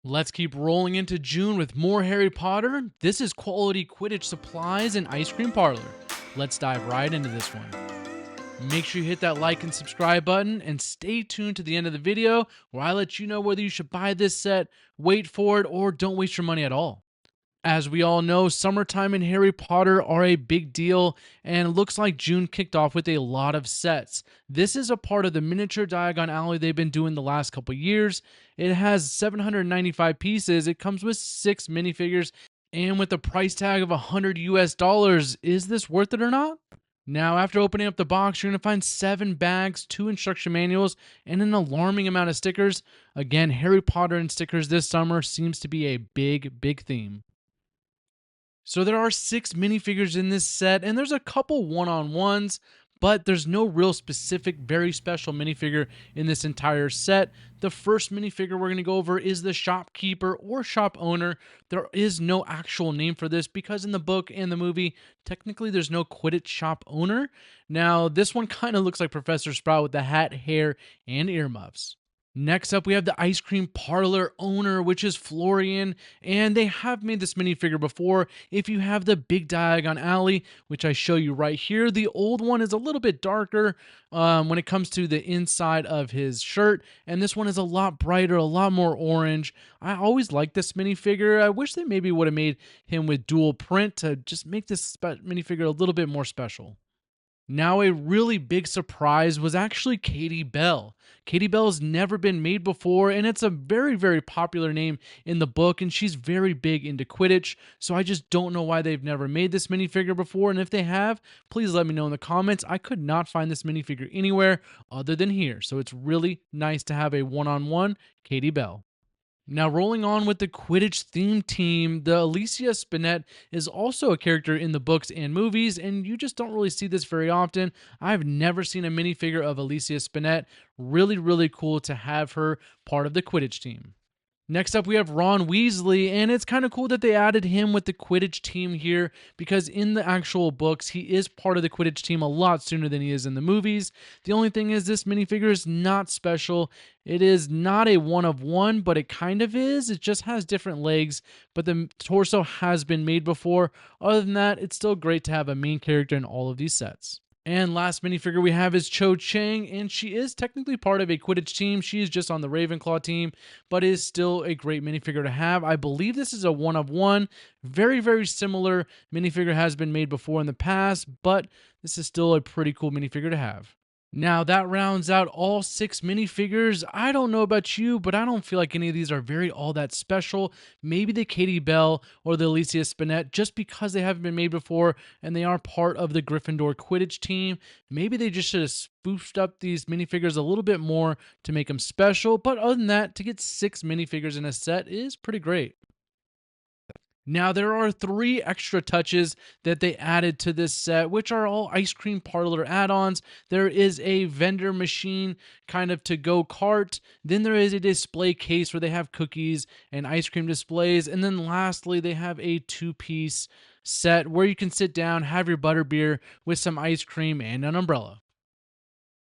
Let's keep rolling into June with more Harry Potter. This is quality Quidditch supplies and ice cream parlor. Let's dive right into this one. Make sure you hit that like and subscribe button and stay tuned to the end of the video where I let you know whether you should buy this set, wait for it, or don't waste your money at all. As we all know, summertime and Harry Potter are a big deal, and it looks like June kicked off with a lot of sets. This is a part of the miniature Diagon Alley they've been doing the last couple years. It has 795 pieces, it comes with 6 minifigures, and with a price tag of $100 US, is this worth it or not? Now, after opening up the box, you're going to find 7 bags, 2 instruction manuals, and an alarming amount of stickers. Again, Harry Potter and stickers this summer seems to be a big theme. So there are 6 minifigures in this set, and there's a couple one-on-ones, but there's no real specific, very special minifigure in this entire set. The first minifigure we're going to go over is the shopkeeper or shop owner. There is no actual name for this because in the book and the movie, technically there's no Quidditch shop owner. Now, this one kind of looks like Professor Sprout with the hat, hair, and earmuffs. Next up, we have the ice cream parlor owner, which is Florian, and they have made this minifigure before. If you have the big Diagon Alley, which I show you right here, the old one is a little bit darker when it comes to the inside of his shirt, and this one is a lot brighter, a lot more orange. I always liked this minifigure. I wish they maybe would have made him with dual print to just make this minifigure a little bit more special. Now, a really big surprise was actually Katie Bell. Katie Bell has never been made before, and it's a very popular name in the book, and she's very big into Quidditch, so I just don't know why they've never made this minifigure before, and if they have, please let me know in the comments. I could not find this minifigure anywhere other than here, so it's really nice to have a one-on-one Katie Bell. Now, rolling on with the Quidditch theme team, the Alicia Spinnet is also a character in the books and movies, and you just don't really see this very often. I've never seen a minifigure of Alicia Spinnet. Really cool to have her part of the Quidditch team. Next up, we have Ron Weasley, and it's kind of cool that they added him with the Quidditch team here because in the actual books, he is part of the Quidditch team a lot sooner than he is in the movies. The only thing is this minifigure is not special. It is not a one-of-one, but it kind of is. It just has different legs, but the torso has been made before. Other than that, it's still great to have a main character in all of these sets. And last minifigure we have is Cho Chang, and she is technically part of a Quidditch team. She is just on the Ravenclaw team, but is still a great minifigure to have. I believe this is a one-of-one. Very similar minifigure has been made before in the past, but this is still a pretty cool minifigure to have. Now, that rounds out all 6 minifigures. I don't know about you, but I don't feel like any of these are all that special. Maybe the Katie Bell or the Alicia Spinnet, just because they haven't been made before and they are part of the Gryffindor Quidditch team. Maybe they just should have spoofed up these minifigures a little bit more to make them special. But other than that, to get 6 minifigures in a set is pretty great. Now, there are 3 extra touches that they added to this set, which are all ice cream parlor add-ons. There is a vendor machine kind of to-go cart. Then there is a display case where they have cookies and ice cream displays. And then lastly, they have a 2-piece set where you can sit down, have your butterbeer with some ice cream and an umbrella.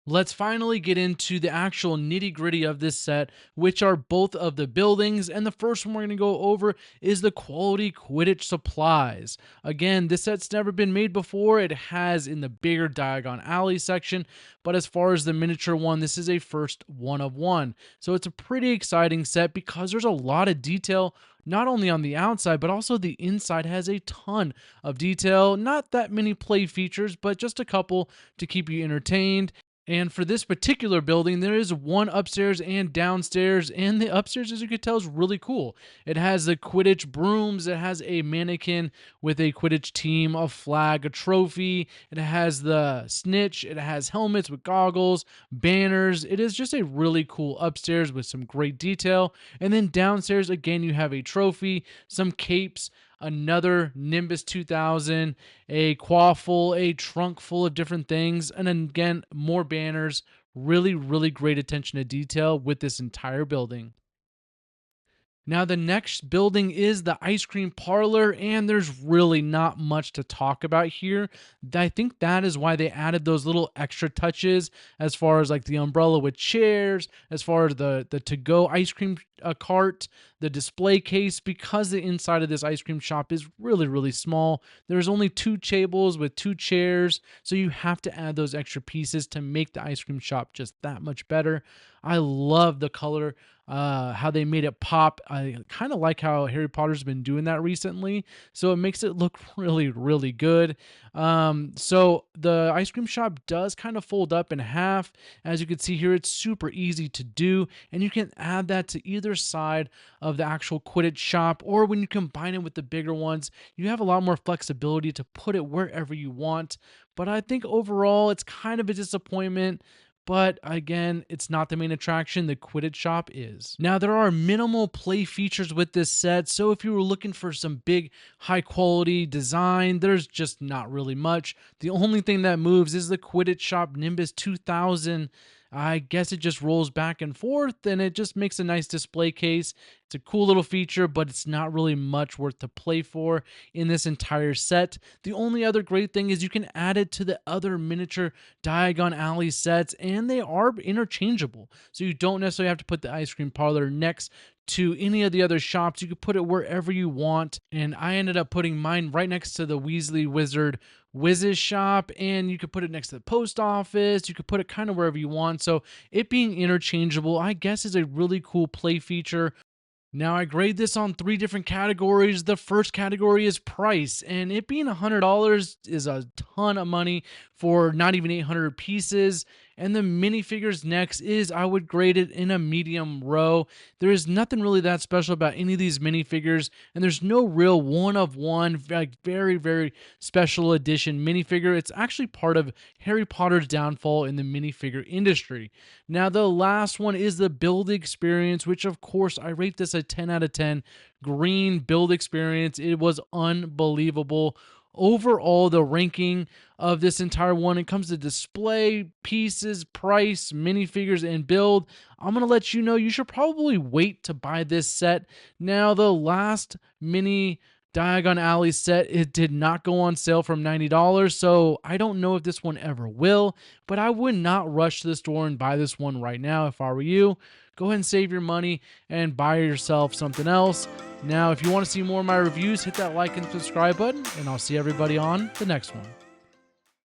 Let's finally get into the actual nitty-gritty of this set, which are both of the buildings, and the first one we're going to go over is the quality Quidditch supplies. Again, this set's never been made before. It has in the bigger Diagon Alley section, but as far as the miniature one, this is a first one-of-one. So it's a pretty exciting set because there's a lot of detail, not only on the outside, but also the inside has a ton of detail. Not that many play features, but just a couple to keep you entertained. And for this particular building, there is one upstairs and downstairs, and the upstairs, as you can tell, is really cool. It has the Quidditch brooms, it has a mannequin with a Quidditch team, a flag, a trophy, it has the snitch, it has helmets with goggles, banners. It is just a really cool upstairs with some great detail. And then downstairs, again, you have a trophy, some capes, another Nimbus 2000, a quaffle, a trunk full of different things, and again, more banners. Really great attention to detail with this entire building. Now, the next building is the ice cream parlor, and there's really not much to talk about here. I think that is why they added those little extra touches as far as like the umbrella with chairs, as far as the to-go ice cream cart, the display case, because the inside of this ice cream shop is really, really small. There's only 2 tables with 2 chairs, so you have to add those extra pieces to make the ice cream shop just that much better. I love the color, how they made it pop. I kind of like how Harry Potter's been doing that recently, so it makes it look really, really good. So the ice cream shop does kind of fold up in half. As you can see here, it's super easy to do, and you can add that to either side of the actual Quidditch shop, or when you combine it with the bigger ones, you have a lot more flexibility to put it wherever you want. But I think overall, it's kind of a disappointment. But again, it's not the main attraction. The Quidditch shop is. Now, there are minimal play features with this set, so if you were looking for some big, high quality design, there's just not really much. The only thing that moves is the Quidditch shop Nimbus 2000. I guess it just rolls back and forth, and it just makes a nice display case. It's a cool little feature, but it's not really much worth to play for in this entire set. The only other great thing is you can add it to the other miniature Diagon Alley sets, and they are interchangeable. So you don't necessarily have to put the ice cream parlor next to any of the other shops. You could put it wherever you want, and I ended up putting mine right next to the Weasley Wizard Wiz's shop, and you could put it next to the post office. You could put it kind of wherever you want. So it being interchangeable, I guess, is a really cool play feature. Now, I grade this on 3 different categories. The first category is price, and it being $100 is a ton of money for not even 800 pieces. And the minifigures next is, I would grade it in a medium row. There is nothing really that special about any of these minifigures, and there's no real one-of-one, like very, very special edition minifigure. It's actually part of Harry Potter's downfall in the minifigure industry. Now, the last one is the build experience, which of course I rate this a 10 out of 10. Green build experience. It was unbelievable. Overall, the ranking of this entire one, it comes to display, pieces, price, minifigures, and build. I'm going to let you know you should probably wait to buy this set. Now, the last mini Diagon Alley set, it did not go on sale from $90, so I don't know if this one ever will, but I would not rush to the store and buy this one right now if I were you. Go ahead and save your money and buy yourself something else. Now, if you want to see more of my reviews, hit that like and subscribe button, and I'll see everybody on the next one.